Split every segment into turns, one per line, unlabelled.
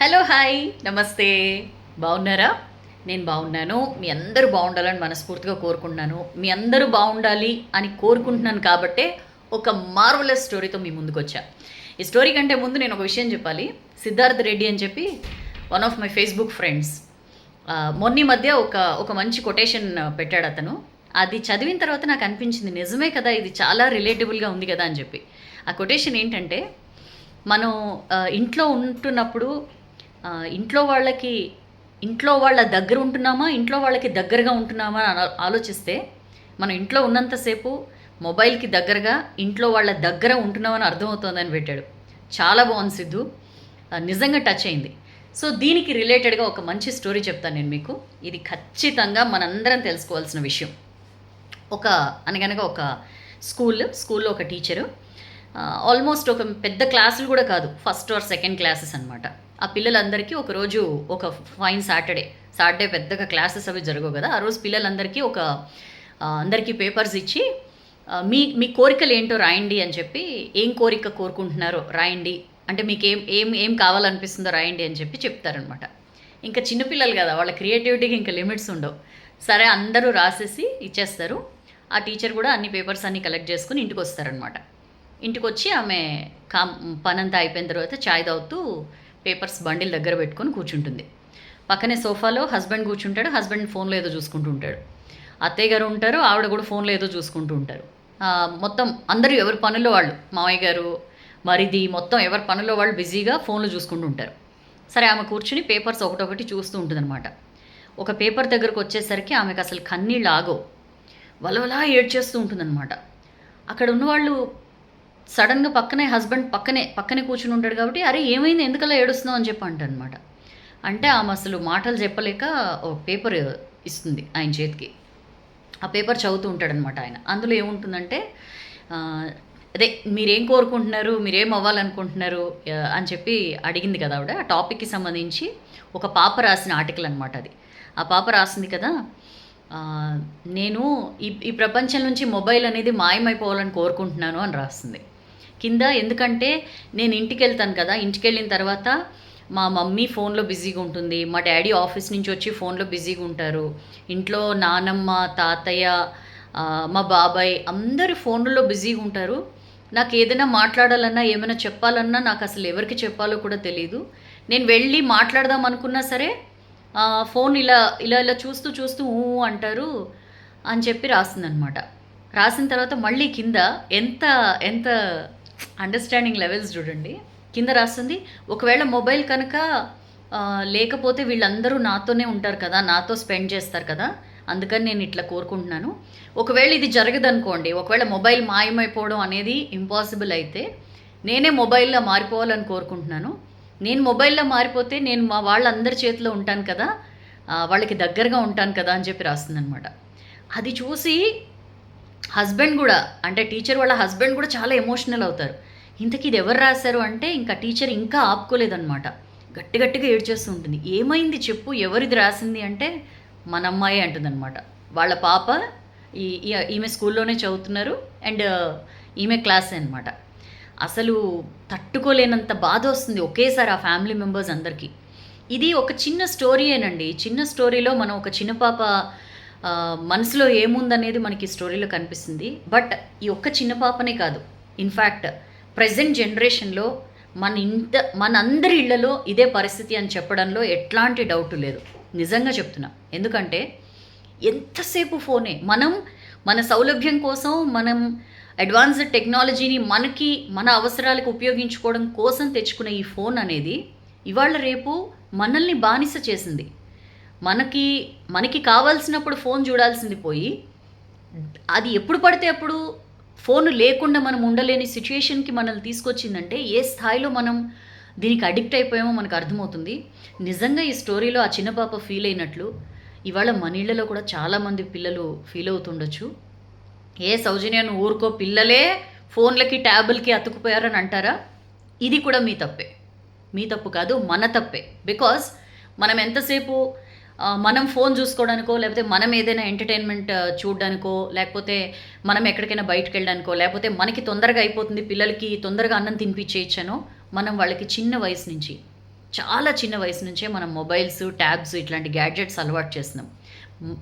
Hello hi నమస్తే. బాగున్నారా? నేను బాగున్నాను. మీ అందరూ బాగుండాలని మనస్ఫూర్తిగా కోరుకుంటున్నాను. మీ అందరూ బాగుండాలి అని కోరుకుంటున్నాను కాబట్టే ఒక మార్వెలస్ స్టోరీతో మీ ముందుకొచ్చా. ఈ స్టోరీ కంటే ముందు నేను ఒక విషయం చెప్పాలి. సిద్ధార్థ్ రెడ్డి అని చెప్పి one of my Facebook friends మొన్న మధ్య ఒక మంచి కొటేషన్ పెట్టాడు అతను. అది చదివిన తర్వాత నాకు అనిపించింది నిజమే కదా, ఇది చాలా రిలేటబుల్గా ఉంది కదా అని చెప్పి. ఆ కొటేషన్ ఏంటంటే, మనం ఇంట్లో ఉంటున్నప్పుడు ఇంట్లో వాళ్ళ దగ్గర ఉంటున్నామా, ఇంట్లో వాళ్ళకి దగ్గరగా ఉంటున్నామా అని ఆలోచిస్తే మనం ఇంట్లో ఉన్నంతసేపు మొబైల్కి దగ్గరగా ఇంట్లో వాళ్ళ దగ్గర ఉంటున్నామని అర్థమవుతోందని పెట్టాడు. చాలా బాగుంది సిద్ధు, నిజంగా టచ్ అయింది. సో దీనికి రిలేటెడ్గా ఒక మంచి స్టోరీ చెప్తాను నేను మీకు. ఇది ఖచ్చితంగా మనందరం తెలుసుకోవాల్సిన విషయం. అనగనగా ఒక స్కూల్లో ఒక టీచరు, ఆల్మోస్ట్ ఒక పెద్ద క్లాసులు కూడా కాదు, ఫస్ట్ ఆర్ సెకండ్ క్లాసెస్ అనమాట. ఆ పిల్లలందరికీ ఒకరోజు ఒక ఫైన్ సాటర్డే పెద్దగా క్లాసెస్ అవి జరగవు కదా. ఆ రోజు పిల్లలందరికీ అందరికీ పేపర్స్ ఇచ్చి మీ కోరికలు ఏంటో రాయండి అని చెప్పి, ఏం కోరిక కోరుకుంటున్నారో రాయండి, అంటే మీకు ఏం కావాలనిపిస్తుందో రాయండి అని చెప్పి చెప్తారనమాట. ఇంకా చిన్నపిల్లలు కదా, వాళ్ళ క్రియేటివిటీకి ఇంకా లిమిట్స్ ఉండవు. సరే అందరూ రాసేసి ఇచ్చేస్తారు. ఆ టీచర్ కూడా అన్ని పేపర్స్ అన్నీ కలెక్ట్ చేసుకుని ఇంటికి వస్తారనమాట. ఇంటికి వచ్చి ఆమె పనంతా అయిపోయిన తర్వాత చాయ్ తాగుతూ పేపర్స్ బండిల్ దగ్గర పెట్టుకొని కూర్చుంటుంది. పక్కనే సోఫాలో హస్బెండ్ కూర్చుంటాడు. హస్బెండ్ ఫోన్లో ఏదో చూసుకుంటూ ఉంటాడు. అత్తయ్య గారు ఉంటారు, ఆవిడ కూడా ఫోన్లో ఏదో చూసుకుంటూ ఉంటారు. మొత్తం అందరూ ఎవరి పనుల్లో వాళ్ళు, మావయ్య గారు, మరిది, మొత్తం ఎవరి పనుల్లో వాళ్ళు బిజీగా ఫోన్లు చూసుకుంటూ ఉంటారు. సరే ఆమె కూర్చుని పేపర్స్ ఒకటొకటి చూస్తూ ఉంటుందన్నమాట. ఒక పేపర్ దగ్గరకు వచ్చేసరికి ఆమెకు అసలు కన్నీళ్ళు ఆగవు, వలవలా ఏడ్చేస్తూ ఉంటుందన్నమాట. అక్కడ ఉన్నవాళ్ళు సడన్గా హస్బెండ్ పక్కనే కూర్చుని ఉంటాడు కాబట్టి, అరే ఏమైంది, ఎందుకలా ఏడుస్తున్నావు అని చెప్పి అంటారనమాట. అంటే ఆమె అసలు మాటలు చెప్పలేక ఓ పేపర్ ఇస్తుంది ఆయన చేతికి. ఆ పేపర్ చదువుతూ ఉంటాడనమాట ఆయన. అందులో ఏముంటుందంటే, అదే మీరేం కోరుకుంటున్నారు, మీరేం అవ్వాలనుకుంటున్నారు అని చెప్పి అడిగింది కదా ఆవిడ. ఆ టాపిక్కి సంబంధించి ఒక పాప రాసిన ఆర్టికల్ అనమాట అది. ఆ పాప రాసింది కదా, నేను ఈ ప్రపంచం నుంచి మొబైల్ అనేది మాయమైపోవాలని కోరుకుంటున్నాను అని రాస్తుంది కింద. ఎందుకంటే నేను ఇంటికి వెళ్తాను కదా, ఇంటికి వెళ్ళిన తర్వాత మా మమ్మీ ఫోన్లో బిజీగా ఉంటుంది, మా డాడీ ఆఫీస్ నుంచి వచ్చి ఫోన్లో బిజీగా ఉంటారు, ఇంట్లో నానమ్మ, తాతయ్య, మా బాబాయ్ అందరూ ఫోన్లో బిజీగా ఉంటారు. నాకు ఏదైనా మాట్లాడాలన్నా, ఏమైనా చెప్పాలన్నా నాకు అసలు ఎవరికి చెప్పాలో కూడా తెలియదు. నేను వెళ్ళి మాట్లాడదాం అనుకున్నా సరే ఫోన్ ఇలా ఇలా ఇలా చూస్తూ చూస్తూ అంటారు అని చెప్పి రాసిందనమాట. రాసిన తర్వాత మళ్ళీ కింద ఎంత ఎంత అండర్స్టాండింగ్ లెవెల్స్ చూడండి. కింద రాస్తుంది, ఒకవేళ మొబైల్ కనుక లేకపోతే వీళ్ళందరూ నాతోనే ఉంటారు కదా, నాతో స్పెండ్ చేస్తారు కదా, అందుకని నేను ఇట్లా కోరుకుంటున్నాను. ఒకవేళ ఇది జరగదనుకోండి, ఒకవేళ మొబైల్ మాయమైపోవడం అనేది ఇంపాసిబుల్ అయితే నేనే మొబైల్లో మారిపోవాలని కోరుకుంటున్నాను. నేను మొబైల్లో మారిపోతే నేను మా వాళ్ళందరి చేతిలో ఉంటాను కదా, వాళ్ళకి దగ్గరగా ఉంటాను కదా అని చెప్పి రాస్తుందనమాట. అది చూసి హస్బెండ్ కూడా, అంటే టీచర్ వాళ్ళ హస్బెండ్ కూడా చాలా ఎమోషనల్ అవుతారు. ఇంతకీ ఇది ఎవరు రాశారు అంటే, ఇంకా టీచర్ ఇంకా ఆపుకోలేదన్నమాట. గట్టిగా ఏడ్చేస్తూ ఉంటుంది. ఏమైంది చెప్పు, ఎవరిది రాసింది అంటే, మన అమ్మాయి అంటుందన్నమాట. వాళ్ళ పాప ఈమె స్కూల్లోనే చదువుతున్నారు, అండ్ ఈమె క్లాసే అనమాట. అసలు తట్టుకోలేనంత బాధ వస్తుంది ఒకేసారి ఆ ఫ్యామిలీ మెంబర్స్ అందరికీ. ఇది ఒక చిన్న స్టోరీయేనండి. చిన్న స్టోరీలో మనం ఒక చిన్న పాప మనసులో ఏముందనేది మనకి స్టోరీలో కనిపిస్తుంది. బట్ ఈ ఒక్క చిన్న పాపనే కాదు, ఇన్ఫ్యాక్ట్ ప్రజెంట్ జనరేషన్లో మన అందరి ఇళ్లలో ఇదే పరిస్థితి అని చెప్పడంలో ఎట్లాంటి డౌట్ లేదు. నిజంగా చెప్తున్నా. ఎందుకంటే ఎంతసేపు ఫోనే. మన సౌలభ్యం కోసం మనం అడ్వాన్స్డ్ టెక్నాలజీని మన అవసరాలకు ఉపయోగించుకోవడం కోసం తెచ్చుకునే ఈ ఫోన్ అనేది ఇవాళ రేపు మనల్ని బానిస చేసింది. మనకి కావాల్సినప్పుడు ఫోన్ చూడాల్సింది పోయి, అది ఎప్పుడు పడితే అప్పుడు ఫోన్ లేకుండా మనం ఉండలేని సిచ్యుయేషన్కి మనల్ని తీసుకొచ్చిందంటే ఏ స్థాయిలో మనం దీనికి అడిక్ట్ అయిపోయామో మనకు అర్థమవుతుంది. నిజంగా ఈ స్టోరీలో ఆ చిన్న పాప ఫీల్ అయినట్లు ఇవాళ మన ఇళ్లలో కూడా చాలామంది పిల్లలు ఫీల్ అవుతుండొచ్చు. సౌజన్యాన్ని ఊరుకో, పిల్లలే ఫోన్లకి ట్యాబులకి అతుకుపోయారని అంటారా? ఇది కూడా మీ తప్పే. మీ తప్పు కాదు, మన తప్పే. బికాజ్ మనం ఎంతసేపు మనం ఫోన్ చూసుకోవడానికో, లేకపోతే మనం ఏదైనా ఎంటర్టైన్మెంట్ చూడడానికో, లేకపోతే మనం ఎక్కడికైనా బయటకు వెళ్ళడానికో, లేకపోతే మనకి తొందరగా అయిపోతుంది, పిల్లలకి తొందరగా అన్నం తినిపించేయచ్చనో మనం వాళ్ళకి చిన్న వయసు నుంచి చాలా చిన్న వయసు నుంచే మనం మొబైల్స్, ట్యాబ్స్ ఇట్లాంటి గ్యాడ్జెట్స్ అలవాటు చేస్తున్నాం.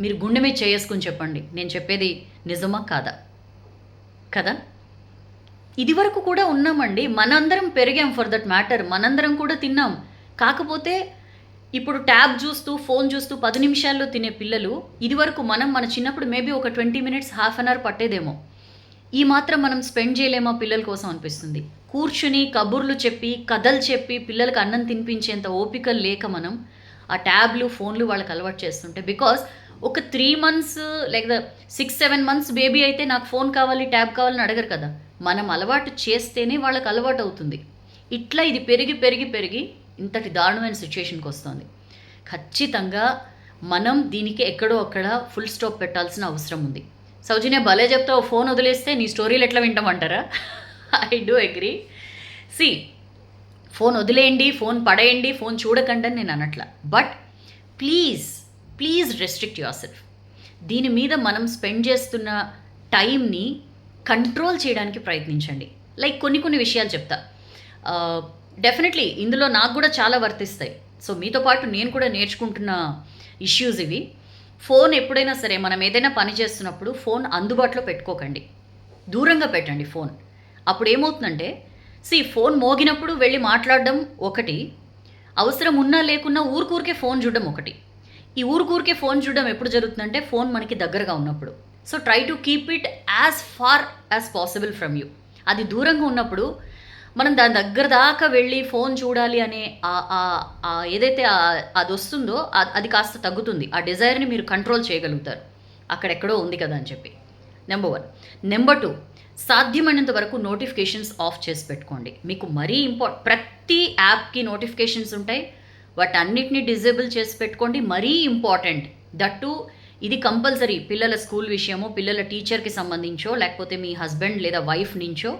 మీరు గుండె మీద చేసుకొని చెప్పండి, నేను చెప్పేది నిజమా కాదా? కదా? ఇదివరకు కూడా ఉన్నామండి. మనందరం పెరిగాం ఫర్ దట్ మ్యాటర్. మనందరం కూడా తిన్నాం. కాకపోతే ఇప్పుడు ట్యాబ్ చూస్తూ, ఫోన్ చూస్తూ 10 నిమిషాల్లో తినే పిల్లలు, ఇదివరకు మన చిన్నప్పుడు మేబీ ఒక 20 మినిట్స్, హాఫ్ అన్ అవర్ పట్టేదేమో. ఈ మాత్రం మనం స్పెండ్ చేయలేమా పిల్లల కోసం అనిపిస్తుంది. కూర్చుని కబుర్లు చెప్పి, కథలు చెప్పి, పిల్లలకి అన్నం తినిపించేంత ఓపిక లేక మనం ఆ ట్యాబ్లు, ఫోన్లు వాళ్ళకి అలవాటు చేస్తుంటే, బికాస్ ఒక 3 మంత్స్ లేదా 6-7 మంత్స్ బేబీ అయితే నాకు ఫోన్ కావాలి, ట్యాబ్ కావాలని అడగరు కదా. మనం అలవాటు చేస్తేనే వాళ్ళకి అలవాటు అవుతుంది. ఇట్లా ఇది పెరిగి పెరిగి పెరిగి ఇంతటి దారుణమైన సిచ్యుయేషన్కి వస్తుంది. ఖచ్చితంగా మనం దీనికి ఎక్కడో అక్కడ ఫుల్ స్టాప్ పెట్టాల్సిన అవసరం ఉంది. సౌజన్య భలే చెప్తావు, ఫోన్ వదిలేస్తే నీ స్టోరీలు ఎట్లా వింటామంటారా? I do agree. See, phone వదిలేయండి, ఫోన్ పడేయండి, ఫోన్ చూడకండి అని నేను అనట్లా. But please restrict yourself. దీని మీద మనం స్పెండ్ చేస్తున్న టైంని కంట్రోల్ చేయడానికి ప్రయత్నించండి. లైక్ కొన్ని విషయాలు చెప్తా. డెఫినెట్లీ ఇందులో నాకు కూడా చాలా వర్తిస్తాయి. సో మీతో పాటు నేను కూడా నేర్చుకుంటున్న ఇష్యూస్ ఇవి. ఫోన్ ఎప్పుడైనా సరే మనం ఏదైనా పని చేస్తున్నప్పుడు ఫోన్ అందుబాటులో పెట్టుకోకండి, దూరంగా పెట్టండి ఫోన్. అప్పుడు ఏమవుతుందంటే, ఫోన్ మోగినప్పుడు వెళ్ళి మాట్లాడడం ఒకటి, అవసరం ఉన్నా లేకున్నా ఊరికే ఫోన్ చూడడం ఒకటి. ఈ ఊరికే ఫోన్ చూడడం ఎప్పుడు జరుగుతుందంటే, ఫోన్ మనకి దగ్గరగా ఉన్నప్పుడు. So try to keep it as far as possible from you. అది దూరంగా ఉన్నప్పుడు మనం దాని దగ్గర దాకా వెళ్ళి ఫోన్ చూడాలి అనే ఏదైతే అది వస్తుందో అది కాస్త తగ్గుతుంది. ఆ డిజైర్ని మీరు కంట్రోల్ చేయగలుగుతారు, అక్కడెక్కడో ఉంది కదా అని చెప్పి. నెంబర్ 1. నెంబర్ 2, సాధ్యమైనంత వరకు నోటిఫికేషన్స్ ఆఫ్ చేసి పెట్టుకోండి. మీకు మరీ ప్రతి యాప్కి నోటిఫికేషన్స్ ఉంటాయి, వాటన్నిటిని డిజేబుల్ చేసి పెట్టుకోండి. మరీ ఇంపార్టెంట్ దట్టు, ఇది కంపల్సరీ. పిల్లల స్కూల్ విషయమో, పిల్లల టీచర్కి సంబంధించో, లేకపోతే మీ హస్బెండ్ లేదా వైఫ్ నుంచో,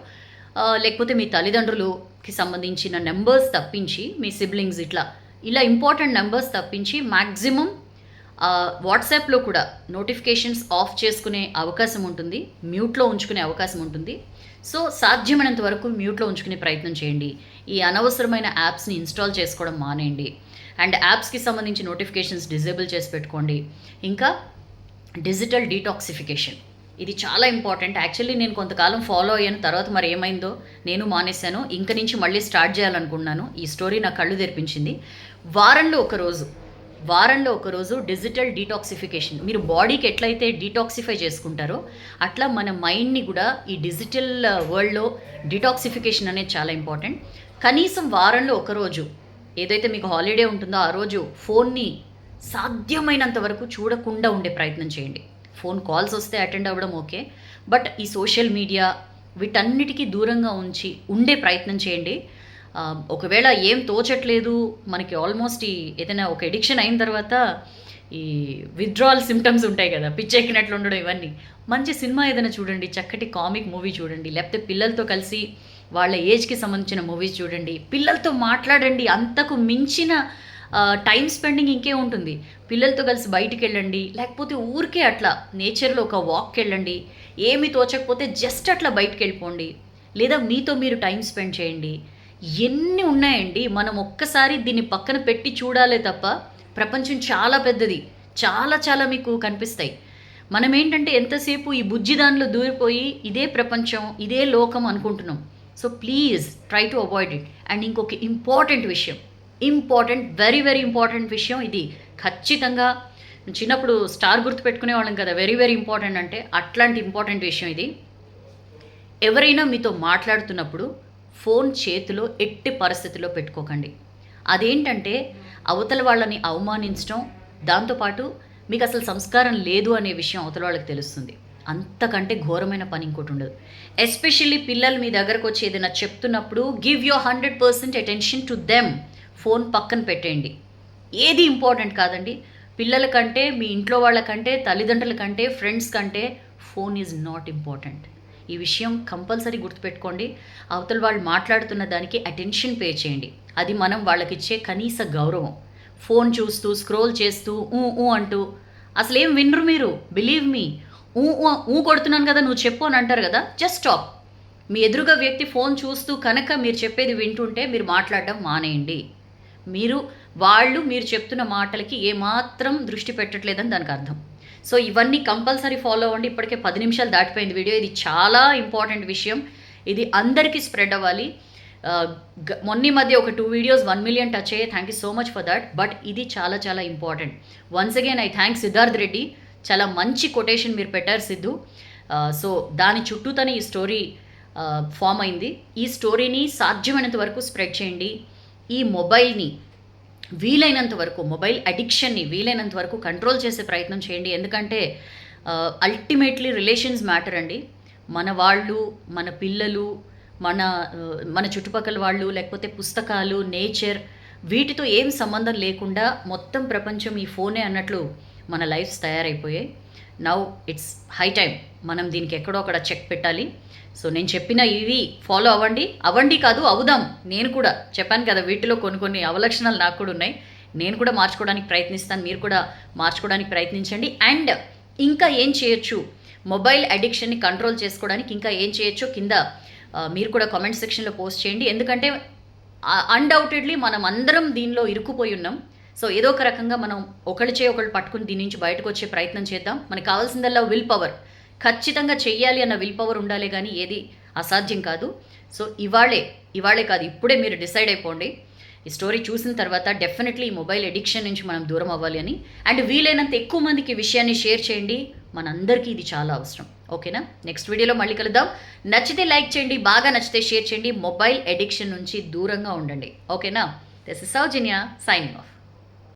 లేకపోతే మీ తల్లిదండ్రులకి సంబంధించిన నెంబర్స్ తప్పించి, మీ సిబ్లింగ్స్ ఇలా ఇంపార్టెంట్ నెంబర్స్ తప్పించి మ్యాక్సిమం వాట్సాప్లో కూడా నోటిఫికేషన్స్ ఆఫ్ చేసుకునే అవకాశం ఉంటుంది, మ్యూట్లో ఉంచుకునే అవకాశం ఉంటుంది. సో సాధ్యమైనంత వరకు మ్యూట్లో ఉంచుకునే ప్రయత్నం చేయండి. ఈ అనవసరమైన యాప్స్ని ఇన్స్టాల్ చేసుకోవడం మానేయండి. అండ్ యాప్స్కి సంబంధించి నోటిఫికేషన్స్ డిజేబుల్ చేసి పెట్టుకోండి. ఇంకా డిజిటల్ డీటాక్సిఫికేషన్, ఇది చాలా ఇంపార్టెంట్. యాక్చువల్లీ నేను కొంతకాలం ఫాలో అయ్యాను, తర్వాత మరి ఏమైందో నేను మానేశాను. ఇంక నుంచి మళ్ళీ స్టార్ట్ చేయాలనుకున్నాను. ఈ స్టోరీ నా కళ్ళు తెరిపించింది. వారంలో ఒకరోజు డిజిటల్ డీటాక్సిఫికేషన్. మీరు బాడీకి ఎట్లయితే డీటాక్సిఫై చేసుకుంటారో అట్లా మన మైండ్ని కూడా ఈ డిజిటల్ వరల్డ్లో డీటాక్సిఫికేషన్ అనేది చాలా ఇంపార్టెంట్. కనీసం వారంలో ఒకరోజు ఏదైతే మీకు హాలిడే ఉంటుందో ఆ రోజు ఫోన్ని సాధ్యమైనంత వరకు చూడకుండా ఉండే ప్రయత్నం చేయండి. ఫోన్ కాల్స్ వస్తే అటెండ్ అవ్వడం ఓకే, బట్ ఈ సోషల్ మీడియా వీటన్నిటికీ దూరంగా ఉండే ప్రయత్నం చేయండి. ఒకవేళ ఏం తోచట్లేదు, మనకి ఆల్మోస్ట్ ఏదైనా ఒక ఎడిక్షన్ అయిన తర్వాత ఈ విత్డ్రావల్ సిమ్టమ్స్ ఉంటాయి కదా, పిచ్చెక్కినట్లు ఉండడం, ఇవన్నీ. మంచి సినిమా ఏదైనా చూడండి, చక్కటి కామిక్ మూవీ చూడండి, లేకపోతే పిల్లలతో కలిసి వాళ్ళ ఏజ్కి సంబంధించిన మూవీస్ చూడండి, పిల్లలతో మాట్లాడండి. అంతకు మించిన టైం స్పెండింగ్ ఇంకే ఉంటుంది. పిల్లలతో కలిసి బయటికి వెళ్ళండి, లేకపోతే ఊరికే అట్లా నేచర్లో ఒక వాక్కి వెళ్ళండి. ఏమి తోచకపోతే జస్ట్ అట్లా బయటికి వెళ్ళిపోండి, లేదా మీతో మీరు టైం స్పెండ్ చేయండి. ఎన్ని ఉన్నాయండి, మనం ఒక్కసారి దీన్ని పక్కన పెట్టి చూడాలే తప్ప ప్రపంచం చాలా పెద్దది, చాలా మీకు కనిపిస్తాయి. మనం ఏంటంటే ఎంతసేపు ఈ బుజ్జి దానిలో దూరిపోయి ఇదే ప్రపంచం, ఇదే లోకం అనుకుంటున్నాం. So please try to avoid it. And ఇంకొక వెరీ ఇంపార్టెంట్ విషయం ఇది. ఖచ్చితంగా చిన్నప్పుడు స్టార్ గుర్తు పెట్టుకునే వాళ్ళం కదా, వెరీ ఇంపార్టెంట్ అంటే, అట్లాంటి ఇంపార్టెంట్ విషయం ఇది. ఎవరైనా మీతో మాట్లాడుతున్నప్పుడు ఫోన్ చేతిలో ఎట్టి పరిస్థితిలో పెట్టుకోకండి. అదేంటంటే అవతల వాళ్ళని అవమానించడం, దాంతోపాటు మీకు అసలు సంస్కారం లేదు అనే విషయం అవతల వాళ్ళకి తెలుస్తుంది. అంతకంటే ఘోరమైన పని ఇంకోటి ఉండదు. ఎస్పెషల్లీ పిల్లలు మీ దగ్గరకు వచ్చి ఏదైనా చెప్తున్నప్పుడు give your 100% attention to them. Phone పక్కన పెట్టేయండి. ఏది ఇంపార్టెంట్ కాదండి. పిల్లల కంటే, మీ ఇంట్లో వాళ్ళ కంటే, తల్లిదండ్రుల కంటే, ఫ్రెండ్స్ కంటే ఫోన్ ఈజ్ నాట్ ఇంపార్టెంట్. ఈ విషయం కంపల్సరీ గుర్తుపెట్టుకోండి. అవతల వాళ్ళు మాట్లాడుతున్న దానికి అటెన్షన్ పే చేయండి. అది మనం వాళ్ళకిచ్చే కనీస గౌరవం. ఫోన్ చూస్తూ, స్క్రోల్ చేస్తూ, అంటూ అసలు ఏం వినరు మీరు. బిలీవ్ మీ, కొడుతున్నాను కదా నువ్వు చెప్పు అని అంటారు కదా. Just stop. మీ ఎదురుగా వ్యక్తి ఫోన్ చూస్తూ కనుక మీరు చెప్పేది వింటుంటే మీరు మాట్లాడడం మానేయండి. మీరు చెప్తున్న మాటలకి ఏమాత్రం దృష్టి పెట్టట్లేదని దానికి అర్థం. సో ఇవన్నీ కంపల్సరీ ఫాలో అవ్వండి. ఇప్పటికే 10 నిమిషాలు దాటిపోయింది వీడియో. ఇది చాలా ఇంపార్టెంట్ విషయం. ఇది అందరికీ స్ప్రెడ్ అవ్వాలి. మొన్న మధ్య ఒక 2 వీడియోస్ 1 మిలియన్ టచ్ అయ్యాయి. Thank you so much for that. But ఇది చాలా చాలా important. Once again I thank Siddharth Reddy. చాలా మంచి కొటేషన్ మీరు పెట్టారు సిద్ధు. సో దాని చుట్టూతోనే ఈ స్టోరీ ఫామ్ అయింది. ఈ స్టోరీని సాధ్యమైనంత వరకు స్ప్రెడ్ చేయండి. ఈ మొబైల్ని వీలైనంత వరకు, మొబైల్ అడిక్షన్ని వీలైనంత వరకు కంట్రోల్ చేసే ప్రయత్నం చేయండి. ఎందుకంటే అల్టిమేట్లీ రిలేషన్స్ మ్యాటర్ అండి. మన వాళ్ళు, మన పిల్లలు, మన చుట్టుపక్కల వాళ్ళు, లేకపోతే పుస్తకాలు, నేచర్, వీటితో ఏం సంబంధం లేకుండా మొత్తం ప్రపంచం ఈ ఫోనే అన్నట్లు మన లైఫ్స్ తయారైపోయాయి. నౌ ఇట్స్ హై టైం మనం దీనికి ఎక్కడో అక్కడ చెక్ పెట్టాలి. సో నేను చెప్పిన ఇవి ఫాలో అవ్వండి కాదు, అవుదాం. నేను కూడా చెప్పాను కదా, వీటిలో కొన్ని అవలక్షణాలు నాకు కూడా ఉన్నాయి. నేను కూడా మార్చుకోవడానికి ప్రయత్నిస్తాను, మీరు కూడా మార్చుకోవడానికి ప్రయత్నించండి. అండ్ ఇంకా ఏం చేయొచ్చు, మొబైల్ అడిక్షన్ని కంట్రోల్ చేసుకోవడానికి ఇంకా ఏం చేయొచ్చో కింద మీరు కూడా కామెంట్ సెక్షన్లో పోస్ట్ చేయండి. ఎందుకంటే అన్డౌటెడ్లీ మనం అందరం దీనిలో ఇరుక్కుపోయి ఉన్నాం. సో ఏదో ఒక రకంగా మనం ఒకళ్ళు పట్టుకుని దీని నుంచి బయటకు వచ్చే ప్రయత్నం చేద్దాం. మనకు కావాల్సిందల్లా విల్ పవర్. ఖచ్చితంగా చెయ్యాలి అన్న విల్ పవర్ ఉండాలి, కానీ ఏది అసాధ్యం కాదు. సో ఇవాళే కాదు, ఇప్పుడే మీరు డిసైడ్ అయిపోండి. ఈ స్టోరీ చూసిన తర్వాత డెఫినెట్లీ ఈ మొబైల్ అడిక్షన్ నుంచి మనం దూరం అవ్వాలి అని. అండ్ వీలైనంత ఎక్కువ మందికి ఈ విషయాన్ని షేర్ చేయండి. మనందరికీ ఇది చాలా అవసరం. ఓకేనా? నెక్స్ట్ వీడియోలో మళ్ళీ కలుద్దాం. నచ్చితే లైక్ చేయండి, బాగా నచ్చితే షేర్ చేయండి. మొబైల్ అడిక్షన్ నుంచి దూరంగా ఉండండి. ఓకేనా? This is Soujanya signing off.